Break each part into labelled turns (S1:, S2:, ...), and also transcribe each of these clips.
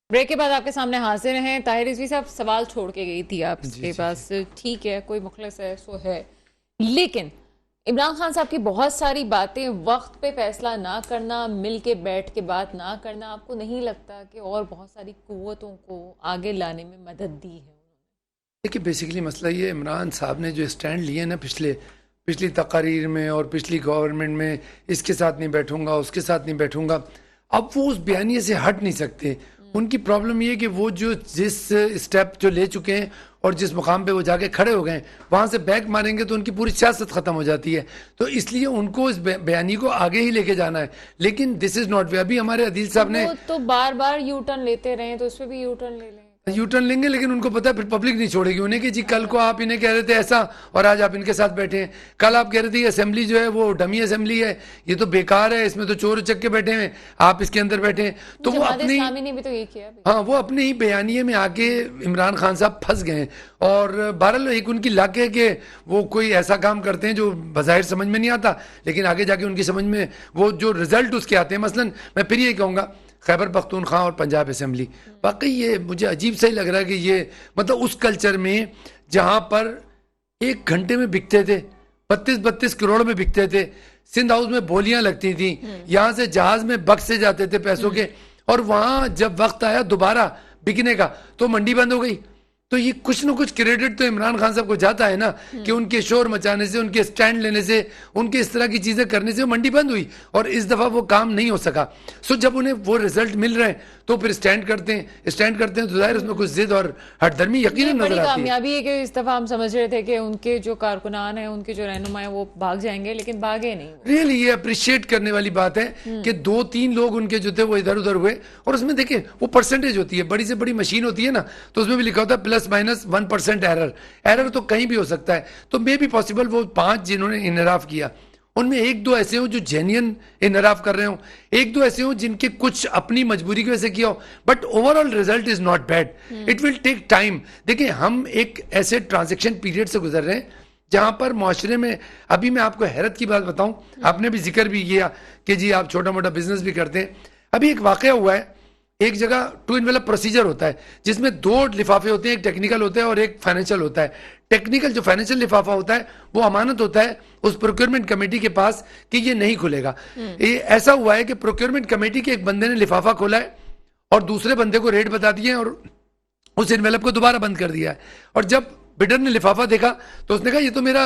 S1: Break के बाद आपके सामने हाजिर हैं ताहिर रिजवी साहब। सवाल छोड़ के गई थी आपके पास, ठीक है, कोई मुखलिस है सो है, लेकिन इमरान खान साहब की बहुत सारी बातें, वक्त पे फैसला ना करना, मिल के बैठ के बात ना करना, आपको नहीं लगता कि और बहुत सारी कुव्वतों को आगे लाने में मदद दी है?
S2: देखिए, बेसिकली मसला ये, इमरान साहब ने जो स्टैंड लिए ना पिछली तकारीर में और पिछली गवर्नमेंट में, इसके साथ नहीं बैठूंगा, उसके साथ नहीं बैठूंगा, अब वो उस बयानिए से हट नहीं सकते। उनकी प्रॉब्लम ये है कि वो जो जिस स्टेप जो ले चुके हैं और जिस मुकाम पे वो जाके खड़े हो गए, वहाँ से बैक मारेंगे तो उनकी पूरी सियासत ख़त्म हो जाती है। तो इसलिए उनको इस बयानी को आगे ही लेके जाना है, लेकिन दिस इज़ नॉट वे। अभी हमारे अदील साहब ने
S1: तो बार बार यू टर्न लेते रहे, तो इस पर भी यू टर्न ले लें।
S2: यू टर्न लेंगे, लेकिन उनको पता है फिर पब्लिक नहीं छोड़ेगी उन्हें कि जी कल को आप इन्हें कह रहे थे ऐसा और आज आप इनके साथ बैठे हैं। कल आप कह रहे थे ये असेंबली जो है वो डमी असेंबली है, ये तो बेकार है, इसमें तो चोर उचक्के बैठे हैं, आप इसके अंदर बैठे हैं। तो वो अपनी
S1: ने भी तो ये किया।
S2: हाँ, वो अपने ही बयानिए में आके इमरान खान साहब फंस गए हैं। और बहरहाल एक उनकी लक है कि वो कोई ऐसा काम करते हैं जो बज़ाहिर समझ में नहीं आता, लेकिन आगे जाके उनकी समझ में वो जो रिजल्ट उसके आते हैं। मसलन मैं फिर यही कहूँगा, खैबर पख्तूनख्वा और पंजाब असेंबली, वाकई ये मुझे अजीब सा ही लग रहा है कि ये मतलब उस कल्चर में जहाँ पर 1 घंटे में बिकते थे, 32-32 करोड़ में बिकते थे, सिंध हाउस में बोलियां लगती थी, यहाँ से जहाज में बक्से जाते थे पैसों के, और वहां जब वक्त आया दोबारा बिकने का तो मंडी बंद हो गई। तो ये कुछ ना कुछ क्रेडिट तो इमरान खान साहब को जाता है ना, कि उनके शोर मचाने से, उनके स्टैंड लेने से, उनके इस तरह की चीजें करने से मंडी बंद हुई और इस दफा वो काम नहीं हो सका। सो जब उन्हें वो रिजल्ट मिल रहे हैं तो फिर स्टैंड करते हैं तो जाहिर उसमें कुछ जिद और हटदर्मी यकीनन नजर आती है।
S1: कामयाबी है कि इस दफा हम समझ रहे थे कि उनके जो कारकुनान है, उनके जो रहनुमा है, वो भाग जाएंगे, लेकिन भागे नहीं।
S2: रियली ये अप्रिशिएट करने वाली बात है कि 2-3 लोग उनके जो थे वो इधर उधर हुए। और उसमें देखिए वो परसेंटेज होती है, बड़ी से बड़ी मशीन होती है ना, तो उसमें भी लिखा होता है ±1% एरर तो कहीं भी हो सकता है। तो मे बी पॉसिबल वो 5 जिन्होंने इनराफ किया उनमें 1-2 ऐसे हो जो जेन्युइन इनराफ कर रहे हो, 1-2 ऐसे हो जिनके कुछ अपनी मजबूरी की वजह से किया हो, but overall result is not bad. It will take time. देखिए, हम एक ऐसे ट्रांजेक्शन पीरियड से गुजर रहे हैं जहां पर मुआशरे में, अभी मैं आपको हैरत की बात बताऊं, आपने भी जिक्र भी किया कि जी आप छोटा मोटा बिजनेस भी करते हैं। अभी एक वाकया हुआ है, एक जगह 2 एनवेलप प्रोसीजर होता है जिसमें 2 लिफाफे होते हैं, एक टेक्निकल होता है और एक फाइनेंशियल होता है। टेक्निकल जो फाइनेंशियल लिफाफा होता है वो अमानत होता है उस प्रोक्योरमेंट कमेटी के पास कि ये नहीं खुलेगा। ये ऐसा हुआ है कि प्रोक्योरमेंट कमेटी के एक बंदे ने लिफाफा खोला है और दूसरे बंदे को रेट बता दिए और उस एनवेलप को दोबारा बंद कर दिया है। और जब बिडर ने लिफाफा देखा तो उसने कहा ये तो मेरा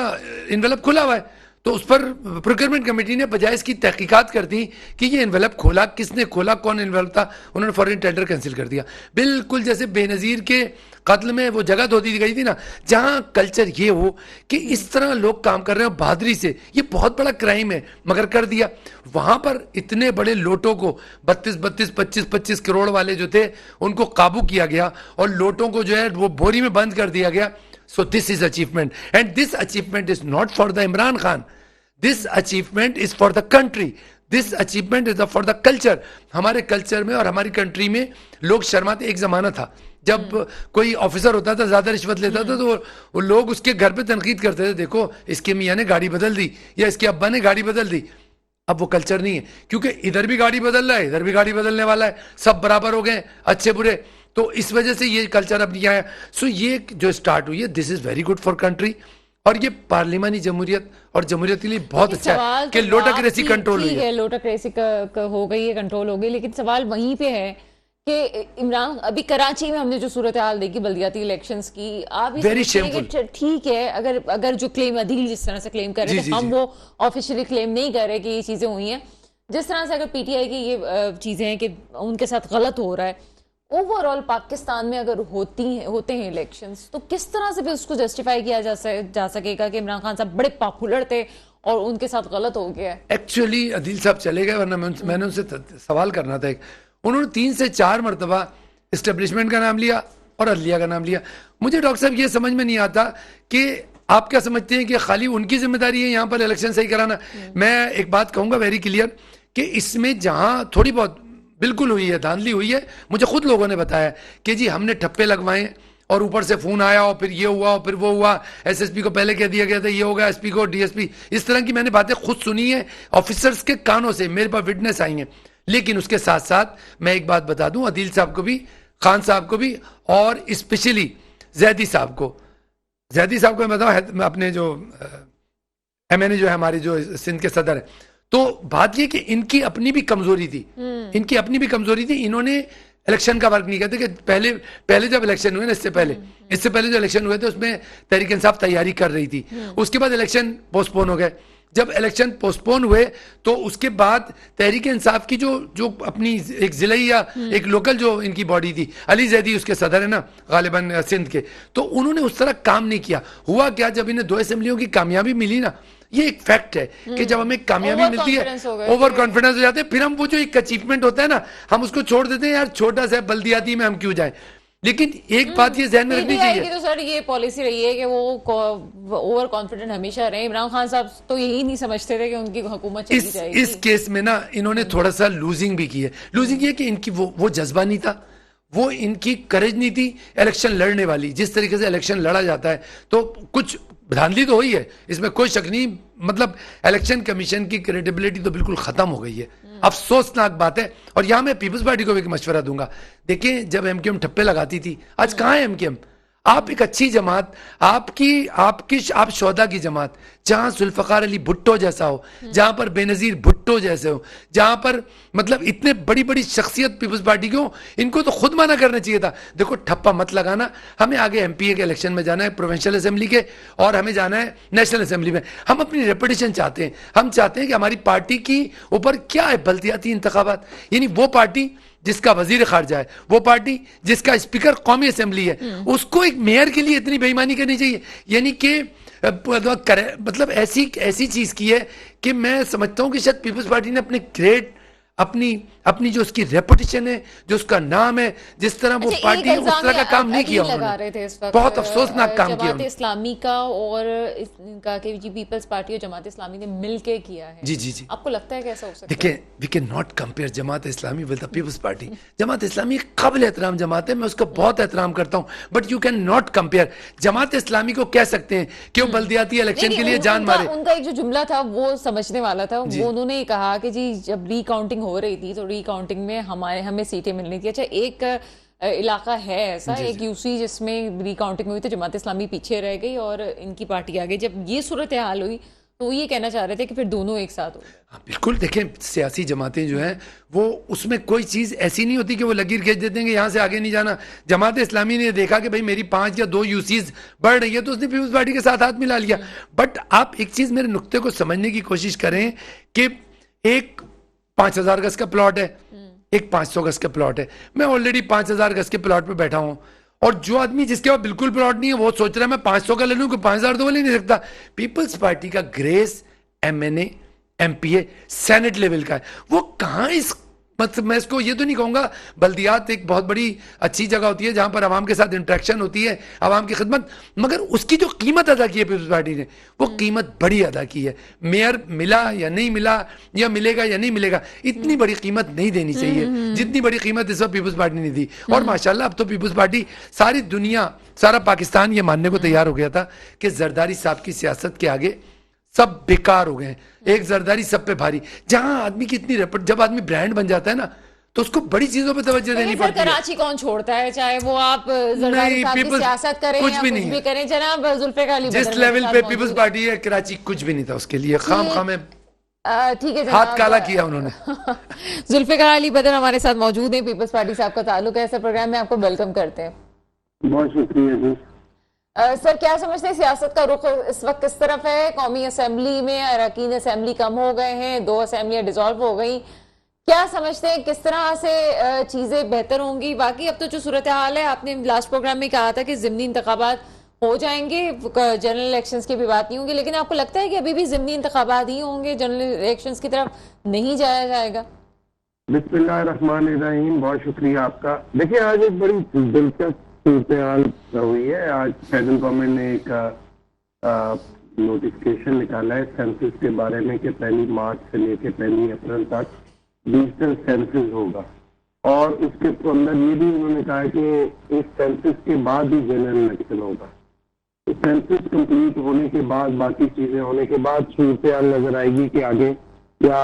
S2: एनवेलप खुला हुआ है। तो उस पर प्रोक्योरमेंट कमेटी ने बजाय इसकी तहकीकात कर दी कि ये एनवेलप खोला किसने, खोला कौन एनवेलप था, उन्होंने फॉरेन टेंडर कैंसिल कर दिया। बिल्कुल जैसे बेनजीर के कत्ल में वो जगह धोती गई थी ना, जहां कल्चर ये हो कि इस तरह लोग काम कर रहे हो बहादुरी से, ये बहुत बड़ा क्राइम है, मगर कर दिया। वहां पर इतने बड़े लोटों को 32-32, 25-25 करोड़ वाले जो थे उनको काबू किया गया और लोटों को जो है वो बोरी में बंद कर दिया गया। So this is achievement, and this achievement is not for the Imran Khan. This achievement is for the country. This achievement is for the culture. हमारे कल्चर में और हमारी कंट्री में लोग शर्माते। एक जमाना था जब कोई ऑफिसर होता था ज्यादा रिश्वत लेता था तो वो लोग उसके घर पे तनकीद करते थे, देखो इसके मियाँ ने गाड़ी बदल दी या इसके अब्बा ने गाड़ी बदल दी। अब वो कल्चर नहीं है, क्योंकि इधर भी गाड़ी बदल रहा है, इधर भी गाड़ी बदलने वाला है, सब बराबर हो गए अच्छे बुरे। तो इस वजह से ये कल्चर अब नहीं आया। सो ये जो स्टार्ट हुई है, this is very good for country, और ये पार्लिमानी जमहूरियत और जमहूरियत के लिए बहुत अच्छा है कि लोटोक्रेसी कंट्रोल हुई है।
S1: लोटोक्रेसी हो गई है, कंट्रोल हो गई, लेकिन सवाल वहीं पे है कि इमरान, अभी कराची में हमने जो सूरत हाल देखी बल्दियाती इलेक्शंस की, आप ठीक है, अगर जो क्लेम अदील जिस तरह से क्लेम कर रहे थे, हम वो ऑफिशियली क्लेम नहीं कर रहे कि ये चीजें हुई हैं, जिस तरह से अगर पीटीआई की ये चीजें हैं कि उनके साथ गलत हो रहा है, ओवरऑल पाकिस्तान में अगर होते हैं इलेक्शंस, तो किस तरह से भी उसको जस्टिफाई किया जा सकेगा कि इमरान खान साहब बड़े पॉपुलर थे और उनके साथ गलत हो गया?
S2: एक्चुअली अदील साहब चले गए, वरना मैंने उनसे सवाल करना था। उन्होंने 3 से 4 मरतबा इस्टेब्लिशमेंट का नाम लिया और अदलिया का नाम लिया। मुझे डॉक्टर साहब ये समझ में नहीं आता कि आप क्या समझते हैं कि खाली उनकी जिम्मेदारी है यहाँ पर इलेक्शन सही कराना? मैं एक बात कहूँगा वेरी क्लियर कि इसमें जहाँ थोड़ी बहुत बिल्कुल हुई है, धांधली हुई है, मुझे खुद लोगों ने बताया कि जी हमने ठप्पे लगवाए और ऊपर से फोन आया और फिर ये हुआ और फिर वो हुआ, एसएसपी को पहले कह दिया गया था ये होगा, एसपी को, डीएसपी, इस तरह की मैंने बातें खुद सुनी है ऑफिसर्स के कानों से, मेरे पास विटनेस आई हैं। लेकिन उसके साथ साथ मैं एक बात बता दूं अदील साहब को भी, खान साहब को भी, और स्पेशली जैदी साहब को मैं बताऊं, मैं अपने जो MNA जो है हमारे जो सिंध के सदर है, तो बात ये कि इनकी अपनी भी कमजोरी थी, इन्होंने इलेक्शन का वर्क नहीं करते कि पहले जब इलेक्शन हुए ना, इससे पहले जो इलेक्शन हुए थे उसमें तहरीक इंसाफ तैयारी कर रही थी, उसके बाद इलेक्शन पोस्टपोन हो गए। जब इलेक्शन पोस्टपोन हुए तो उसके बाद तहरीक इंसाफ की जो अपनी एक जिलाई या एक लोकल जो इनकी बॉडी थी, अली जैदी उसके सदर है ना गालिबन सिंध के, तो उन्होंने उस तरह काम नहीं किया। हुआ क्या, जब इन्हें 2 असेंबलियों की कामयाबी मिली ना, ये एक फैक्ट है कि जब हमें कामयाबी मिलती है, ओवर कॉन्फिडेंस हो जाते हैं, फिर हम वो जो एक अचीवमेंट होता है ना, हम उसको छोड़ देते हैं, यार छोटा सा बल्दियाती में हम क्यों जाएं। लेकिन एक बात ये ध्यान में रखनी चाहिए,
S1: तो सर ये पॉलिसी रही है कि वो ओवर कॉन्फिडेंट हमेशा रहे। इमरान खान साहब तो यही नहीं समझते थे कि उनकी हुकूमत चली जाएगी।
S2: इस केस में ना इन्होंने थोड़ा सा लूजिंग भी की है। लूजिंग ये कि इनकी वो जज्बा नहीं था, वो इनकी करेज नहीं थी इलेक्शन लड़ने वाली। जिस तरीके से इलेक्शन लड़ा जाता है तो कुछ धांधली तो हुई है, इसमें कोई शक नहीं। मतलब इलेक्शन कमीशन की क्रेडिबिलिटी तो बिल्कुल खत्म हो गई है, अफसोसनाक बात है। और यहां मैं पीपल्स पार्टी को भी एक मशवरा दूंगा, देखिए जब एमक्यूएम ठप्पे लगाती थी, आज कहां है एमक्यूएम? आप एक अच्छी जमात, आप शौदा की जमात, जहां जुल्फकार अली भुट्टो जैसा हो, जहां पर बेनजीर भुट्टो जैसे हो, जहां पर मतलब इतने बड़ी बड़ी शख्सियत पीपल्स पार्टी की हो, इनको तो खुद मना करना चाहिए था। देखो ठप्पा मत लगाना, हमें आगे एमपीए के इलेक्शन में जाना है, प्रोविंशियल असेंबली के, और हमें जाना है नेशनल असेंबली में। हम अपनी रेपुटेशन चाहते हैं, हम चाहते हैं कि हमारी पार्टी की ऊपर क्या है, बल्दियाती इंतखाबात, यानी वो पार्टी जिसका वजीर खारजा है, वो पार्टी जिसका स्पीकर कौमी असेंबली है, उसको एक मेयर के लिए इतनी बेईमानी करनी चाहिए। यानी कि मतलब ऐसी चीज की है कि मैं समझता हूं कि शायद पीपल्स पार्टी ने अपने ग्रेट अपनी जो उसकी रेपुटेशन है, जो उसका नाम है, जिस तरह वो पार्टी उस तरह का काम नहीं किया उन्होंने। बहुत अफसोसनाक काम किया
S1: जमात इस्लामी का और इनका कि जी पीपल्स पार्टी और जमात इस्लामी ने मिलके किया है।
S2: जी
S1: आपको लगता है कैसा हो सकता है?
S2: देखिए, we can not compare Jamaat Islami with the Peoples Party. Jamaat Islami एक काबिल एहतराम जमात है, मैं उसका बहुत एहतराम करता हूं, but you can not compare. Jamaat Islami को कह सकते हैं कि वो बल्दियाती इलेक्शन के लिए जान मारे।
S1: उनका एक जो जुमला था वो समझने वाला था, वो उन्होंने कहा कि जी जब रिकाउंटिंग हो रही थी तो रिकाउंटिंग में हमें सीटें मिलनी थी। अच्छा, एक इलाका है ऐसा, एक यूसी जिसमें रिकाउंटिंग हुई तो जमात इस्लामी पीछे रह गई और इनकी पार्टी आ गई। जब ये सूरत हाल हुई तो ये कहना चाह रहे थे कि फिर दोनों एक साथ हो।
S2: हाँ बिल्कुल, देखें सियासी जमातें जो हैं वो उसमें कोई चीज़ ऐसी नहीं होती कि वो लकीर खींच देते हैं कि यहाँ से आगे नहीं जाना। जमात इस्लामी ने देखा कि भाई मेरी 5 या 2 यूसीज बढ़ रही है तो उसने पीपल्स पार्टी के साथ हाथ मिला लिया। बट आप एक चीज़ मेरे नुक्ते को समझने की कोशिश करें कि एक 5000 गज का प्लॉट है, एक 500 गज का प्लॉट है। मैं ऑलरेडी 5000 गज के प्लॉट पे बैठा हूं, और जो आदमी जिसके पास बिल्कुल प्लॉट नहीं है वो सोच रहा है मैं 500 का ले लूं, 5000 तो वो ले नहीं सकता। पीपल्स पार्टी का grace MNA MPA senate level का है, वो कहां इस मतलब मैं इसको ये तो नहीं कहूंगा, बल्दियात एक बहुत बड़ी अच्छी जगह होती है जहां पर आवाम के साथ इंटरेक्शन होती है, आवाम की खिदमत, मगर उसकी जो कीमत अदा की है पीपल्स पार्टी ने, वो कीमत बड़ी अदा की है। मेयर मिला या नहीं मिला, या मिलेगा या नहीं मिलेगा, इतनी बड़ी कीमत नहीं देनी चाहिए जितनी बड़ी कीमत इस वक्त पीपल्स पार्टी ने दी। और माशाल्लाह अब तो पीपल्स पार्टी, सारी दुनिया, सारा पाकिस्तान ये मानने को तैयार हो गया था कि जरदारी साहब की सियासत के आगे सब बेकार हो गए, एक जरदारी सब पे भारी। जहां आदमी की इतनी जब आदमी ब्रांड बन जाता है ना तो उसको बड़ी चीजों पे तवज्जो देनी पड़ती है।
S1: कराची कौन छोड़ता है, चाहे वो आप जरदारी साहब की सियासत करें
S2: कुछ
S1: या
S2: भी
S1: कुछ
S2: नहीं
S1: भी करें। जनाब जुल्फिकार अली
S2: जिस लेवल पे पीपल्स पार्टी है, कराची कुछ भी नहीं था उसके लिए, खाम में
S1: ठीक है,
S2: हाथ काला किया उन्होंने।
S1: जुल्फिकार अली बदर हमारे साथ मौजूद है, पीपल्स पार्टी से आपका ताल्लुक है, ऐसे प्रोग्राम में आपको वेलकम करते हैं।
S3: बहुत शुक्रिया जी।
S1: सर क्या समझते हैं सियासत का रुख इस वक्त किस तरफ है? कौमी असेंबली में अरकान असेंबली कम हो गए हैं, 2 असेंबलियां डिसॉल्व हो गई, क्या समझते हैं किस तरह से चीजें बेहतर होंगी? बाकी अब तो जो सूरत हाल है, आपने लास्ट प्रोग्राम में कहा था कि ज़िमनी इंतखाबात हो जाएंगे, जनरल इलेक्शंस की भी बात नहीं होगी, लेकिन आपको लगता है कि अभी भी ज़िमनी इंतखाबात ही होंगे, जनरल इलेक्शंस की तरफ नहीं जाया जाएगा?
S3: बिस्मिल्लाहिर्रहमानिर्रहीम, बहुत शुक्रिया आपका। देखिए आज एक बड़ी दिलचस्प सूरत-ए-हाल हुई है। आज फेडरल गवर्नमेंट ने एक नोटिफिकेशन निकाला है सेंसस के बारे में कि 1 मार्च से लेकर 1 अप्रैल तक डिजिटल सेंसस होगा, और उसके अंदर ये भी उन्होंने कहा कि इस सेंसस के बाद ही जनरल इलेक्शन होगा। तो सेंसस कंप्लीट होने के बाद, बाकी चीजें होने के बाद सूरत-ए-हाल नजर आएगी कि आगे क्या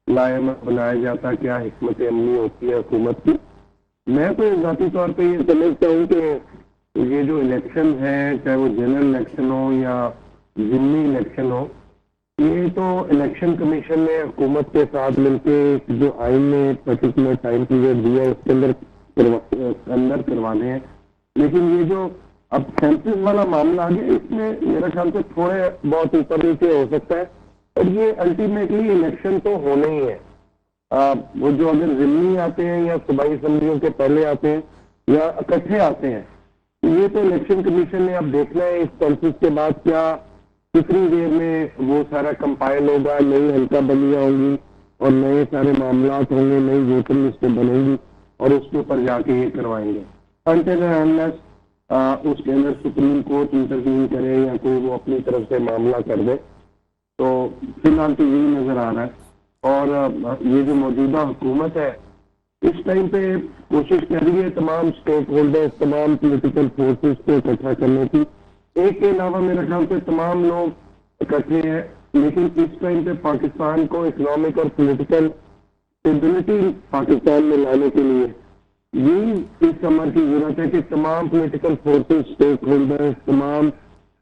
S3: लाएमत बनाया जाता, क्या हिकमत अमली होती है हुकूमत की। मैं तो जाती तौर पे ये समझता हूँ कि ये जो इलेक्शन है, चाहे वो जनरल इलेक्शन हो या जिमनी इलेक्शन हो, ये तो इलेक्शन कमीशन ने हुकूमत के साथ मिलके जो आइन में पर्टिकुलर टाइम पीरियड दिया है उसके अंदर करवाने हैं। लेकिन ये जो अब सेंसस वाला मामला आ गया, इसमें मेरा ख्याल से थोड़े बहुत ऊपर नीचे हो सकता है, और ये अल्टीमेटली इलेक्शन तो होना ही है। वो जो अगर जिमनी आते हैं या सूबाई असम्बलियों के पहले आते हैं या इकट्ठे आते हैं, ये तो इलेक्शन कमीशन ने अब देखना है इस सेंसस के बाद क्या कितनी देर में वो सारा कंपाइल होगा, नई हल्का बंदियां होंगी और नए सारे मामला होंगे, नई वोटर लिस्टें बनेंगी और उसके ऊपर जाके ये करवाएंगे। अनटिल अनलेस उसके अंदर सुप्रीम कोर्ट इंटरव्यू करे या कोई वो अपनी तरफ से मामला कर दे, तो फिलहाल तो यही नजर आ रहा है। और ये जो मौजूदा हुकूमत है इस टाइम पे कोशिश कर रही है तमाम स्टेक होल्डर्स, तमाम पॉलिटिकल फोर्सेस को इकट्ठा करने की। एक के अलावा मेरे ख्याल से तमाम लोग इकट्ठे हैं, लेकिन इस टाइम पे पाकिस्तान को इकोनॉमिक और पॉलिटिकल स्टेबिलिटी पाकिस्तान में लाने के लिए यही इस समर की जरूरत है कि तमाम पॉलिटिकल फोर्सेस, स्टेक होल्डर्स, तमाम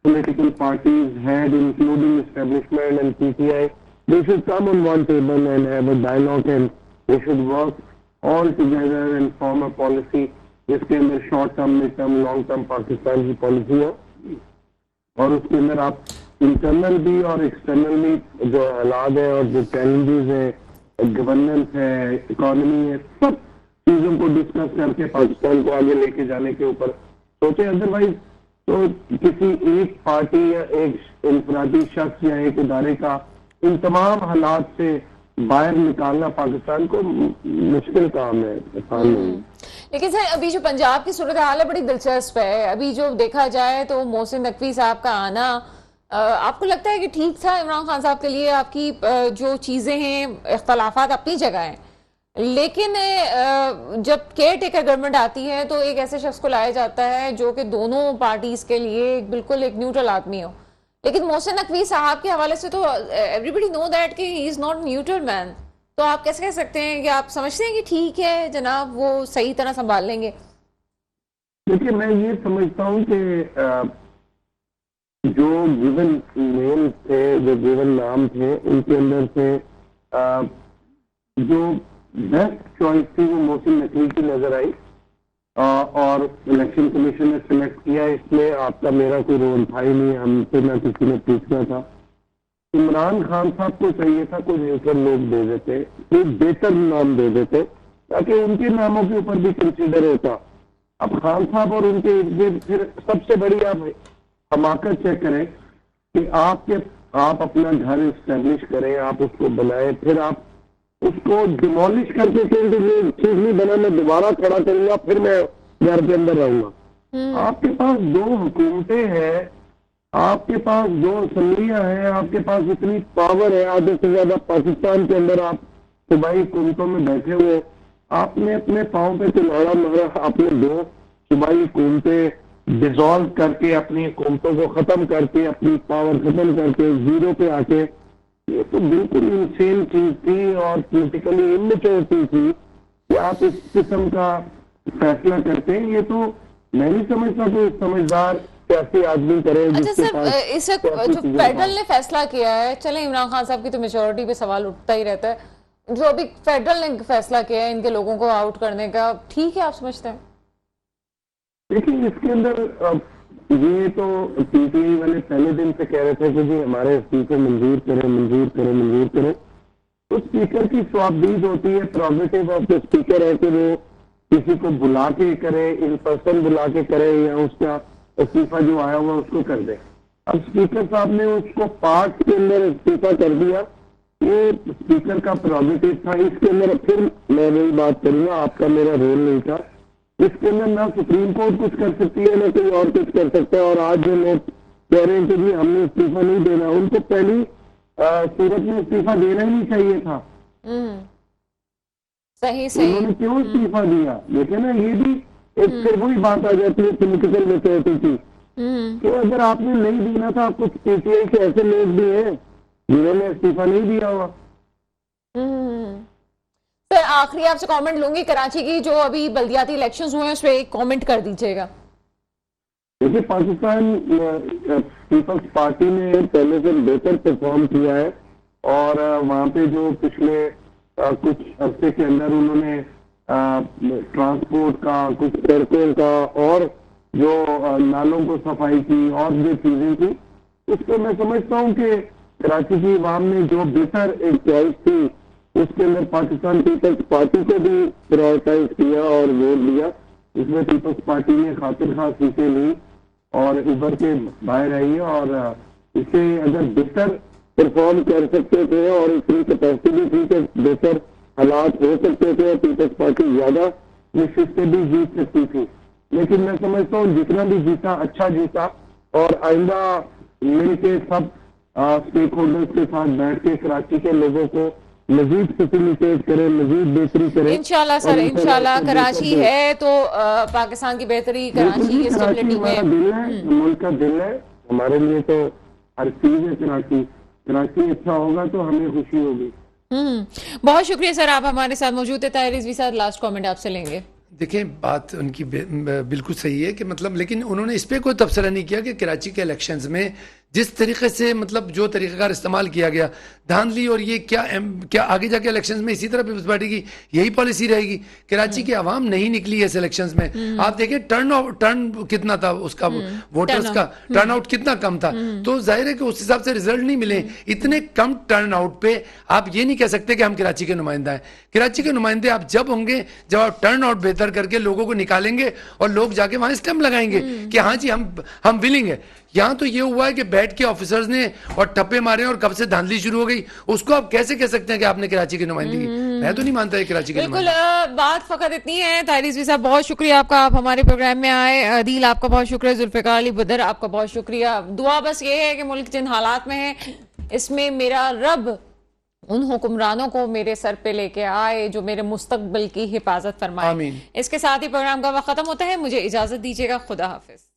S3: political parties had, including establishment and PTI, they should come on one table and have a dialogue and they should work all together and form a policy जिसके अंदर short term, mid term, long term Pakistan की policy हो, और उसके अंदर आप internal भी और एक्सटर्नल भी जो हालात है और जो चैलेंजेस है, गवर्नेंस है, इकोनॉमी है, सब चीजों को डिस्कस करके पाकिस्तान को आगे लेके जाने के ऊपर सोचे। अदरवाइज तो किसी एक पार्टी या एक इंफरादी शख्स या एक इदारे का इन तमाम हालात से बाहर निकालना पाकिस्तान को मुश्किल काम है, आसान नहीं।
S1: लेकिन सर अभी जो पंजाब की सूरत हाल है बड़ी दिलचस्प है। अभी जो देखा जाए तो मोहसिन नकवी साहब का आना आपको लगता है कि ठीक था इमरान खान साहब के लिए? आपकी जो चीजें हैं, इख्तलाफात अपनी जगह हैं, लेकिन जब केयर टेकर गवर्नमेंट आती है तो एक ऐसे शख्स को लाया जाता है जो कि दोनों पार्टीज के लिए बिल्कुल एक न्यूट्रल आदमी हो। लेकिन मोहसिन नकवी साहब के हवाले से तो एवरीबडी नो दैट कि he is not neutral man. तो आप कैसे कह सकते हैं कि आप समझते हैं कि ठीक है जनाब वो सही तरह संभाल लेंगे?
S3: देखिए, मैं ये समझता हूँ कि जो गिवन नेम थे, जो गिवन नाम थे, उनके अंदर से जो बेस्ट चॉइस थी वो मोहसिन नकवी की नजर आई, और इलेक्शन कमीशन ने सिलेक्ट किया। इसमें आपका मेरा कोई रोल था ही नहीं, हमसे ना किसी ने पूछना था। इमरान खान साहब को चाहिए था कोई न्यूट्रल लोग दे देते, कोई बेहतर नाम दे देते ताकि उनके नामों के ऊपर भी कंसीडर होता। अब खान साहब और उनके इर्द गिर्द फिर सबसे बड़ी आप हमाकत चेक करें कि आप अपना घर इस्टेब्लिश करें, आप उसको बनाएं, फिर आप उसको डिमोलिश करके चीज नहीं बना, मैं दोबारा खड़ा करूंगा, फिर मैं घर के अंदर रहूंगा। आपके पास दो हुकूमतें हैं, आपके पास दो असम्बलियां हैं, आपके पास इतनी पावर है, आधे से ज्यादा पाकिस्तान के अंदर आप सूबाई हुकूमतों में बैठे हुए, आपने अपने पांव पे कुल्हाड़ा मारा, आपने दो सूबाई हुकूमतें डिसॉल्व करके, अपनी हुकूमतों को खत्म करके, अपनी पावर खत्म करके जीरो पे आके, ये तो बिल्कुल इंसेन चीज थी और पॉलिटिकली इमेच्योरिटी थी कि आप इस किस्म का फैसला करते हैं। ये तो मैं नहीं समझता कोई समझदार कैसे आदमी करे।
S1: अच्छा सर, इस वक्त जो फेडरल ने फैसला किया है, चले इमरान खान साहब की तो मेजोरिटी पे सवाल उठता ही रहता है, जो अभी फेडरल ने फैसला किया है इनके लोगों को आउट करने का, ठीक है आप समझते हैं?
S3: देखिए, इसके अंदर ये तो पीटीआई वाले पहले दिन से कह रहे थे कि जी हमारे इस्तीफे मंजूर करें, मंजूर करें, मंजूर करें। तो स्पीकर की स्वाबदीद होती है, प्रोगेटिव ऑफ द स्पीकर है कि वो किसी को बुला के करे, इन पर्सन बुला के करे या उसका इस्तीफा जो आया हुआ उसको कर दे। अब स्पीकर साहब ने उसको पार्ट के अंदर इस्तीफा कर दिया, ये स्पीकर का प्रोगेटिव था। इसके अंदर फिर मैं वही बात करूंगा, आपका मेरा रोल नहीं था इसके अंदर। ना सुप्रीम कोर्ट कुछ कर सकती है, ना कोई और कुछ कर सकता है। और आज जो लोग कह रहे हैं कि जी हमने इस्तीफा नहीं देना, उनको पहली सूरत में इस्तीफा देना ही नहीं चाहिए था।
S1: सही सही,
S3: उन्होंने क्यों इस्तीफा दिया? देखे ना, ये भी एक फिर वही बात आ जाती है पॉलिटिकल मेच्योरिटी की। तो अगर आपने नहीं देना था, कुछ पीटीआई के ऐसे लोग भी हैं जिन्होंने इस्तीफा नहीं दिया हुआ।
S1: सर आखिरी आपसे कमेंट लूंगी, कराची की जो अभी बल्दियाती इलेक्शंस हुए हैं उस पर एक कमेंट कर दीजिएगा।
S3: देखिए, पाकिस्तान पीपल्स पार्टी ने पहले से बेहतर परफॉर्म किया है और वहाँ पे जो पिछले कुछ हफ्ते के अंदर उन्होंने ट्रांसपोर्ट का, कुछ सड़कों का और जो नालों को सफाई की और जो चीजें की, उसको मैं समझता हूँ कि कराची की अवाम ने जो बेहतर एक चॉइस थी उसके अंदर पाकिस्तान पीपल्स पार्टी को भी प्रायोरिटाइज किया और वोट दिया। इसमें पीपल्स पार्टी ने खातिर खास सीटें ली और उभर के बाहर आई है और इसे अगर बेहतर परफॉर्म कर सकते थे और इतनी कैपेसिटी भी थी कि बेहतर हालात हो सकते थे, पीपल्स पार्टी ज्यादा निश्चित से भी जीत सकती थी। लेकिन मैं समझता हूँ जितना भी जीता अच्छा जीता और आइंदा मिलके सब स्टेक होल्डर्स के साथ बैठ के कराची के लोगों को मजीद फैसिलिटेट करें, मजीद बेहतरी करें।
S1: इंशाल्लाह सर, इंशाल्लाह कराची है तो पाकिस्तान की बेहतरी, कराची की स्टेबिलिटी में
S3: दिल है, मुल्क का दिल है, हमारे लिए तो हर चीज है। कराची अच्छा होगा तो हमें खुशी होगी।
S1: बहुत शुक्रिया सर, आप हमारे साथ मौजूद है। ताहिर रिजवी साहब, लास्ट कमेंट आपसे लेंगे।
S2: देखिए, बात उनकी बिल्कुल सही है कि मतलब, लेकिन उन्होंने इस पे कोई तबसरा नहीं किया कि कराची के इलेक्शंस में जिस तरीके से मतलब जो तरीक़ाकार इस्तेमाल किया गया, धांधली, और ये क्या आगे जाके इलेक्शंस में इसी तरह पीपल्स पार्टी की यही पॉलिसी रहेगी? कराची की आवाम नहीं निकली है इस इलेक्शंस में। आप देखिए टर्न कितना था उसका, वोटर्स का टर्न आउट कितना कम था, तो जाहिर है कि उस हिसाब से रिजल्ट नहीं मिले। इतने कम टर्न आउट पे आप ये नहीं कह सकते कि हम कराची के नुमाइंदा हैं। कराची के नुमाइंदे आप जब होंगे जब आप टर्न आउट बेहतर करके लोगों को निकालेंगे और लोग जाके वहां स्टैम्प लगाएंगे कि हाँ जी हम विलिंग है। यहाँ तो ये हुआ है कि बैठ के ऑफिसर्स ने और ठप्पे मारे और कब से धांधली शुरू हो गई, उसको आप कैसे कह सकते हैं कि आपने कराची की नुमाइंदगी? मैं तो नहीं मानता है कराची की
S1: बिल्कुल। बात फकत इतनी है। ताहिर रिजवी साहब, बहुत शुक्रिया आपका, आप हमारे प्रोग्राम में आए। अदील, आपका बहुत शुक्रिया। जुल्फिकार अली बदर, आपका बहुत शुक्रिया। दुआ बस ये है कि मुल्क जिन हालात में है, इसमें मेरा रब उन हुक्मरानों को मेरे सर पे लेके आए जो मेरे मुस्तकबिल की हिफाजत फरमाए। इसके साथ ही प्रोग्राम का वक्त खत्म होता है। मुझे इजाजत दीजिएगा। खुदा हाफिज।